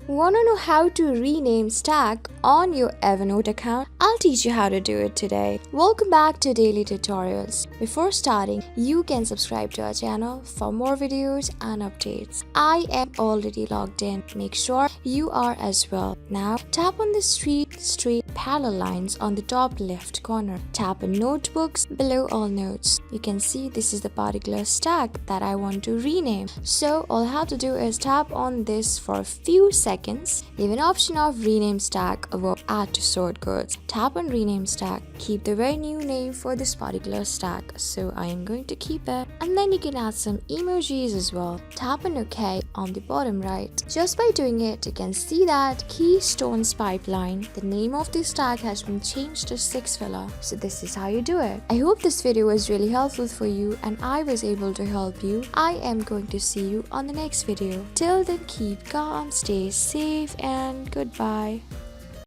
Wanna know how to rename stack on your Evernote account? I'll teach you how to do it today. Welcome back to Daily Tutorials. Before starting, you can subscribe to our channel for more videos and updates. I am already logged in. Make sure you are as well. Now, tap on the straight parallel lines on the top left corner. Tap on Notebooks below all notes. You can see this is the particular stack that I want to rename. So all I have to do is tap on this for a few seconds. Leave an option of rename stack above add to sort goods. Tap on rename stack. Keep the very new name for this particular stack. So I am going to keep it. And then you can add some emojis as well. Tap on OK on the bottom right. Just by doing it, you can see that Keystones Pipeline, the name of this stack, has been changed to 6filler. So this is how you do it. I hope this video was really helpful for you and I was able to help you. I am going to see you on the next video. Till then, keep calm, stay safe, and goodbye.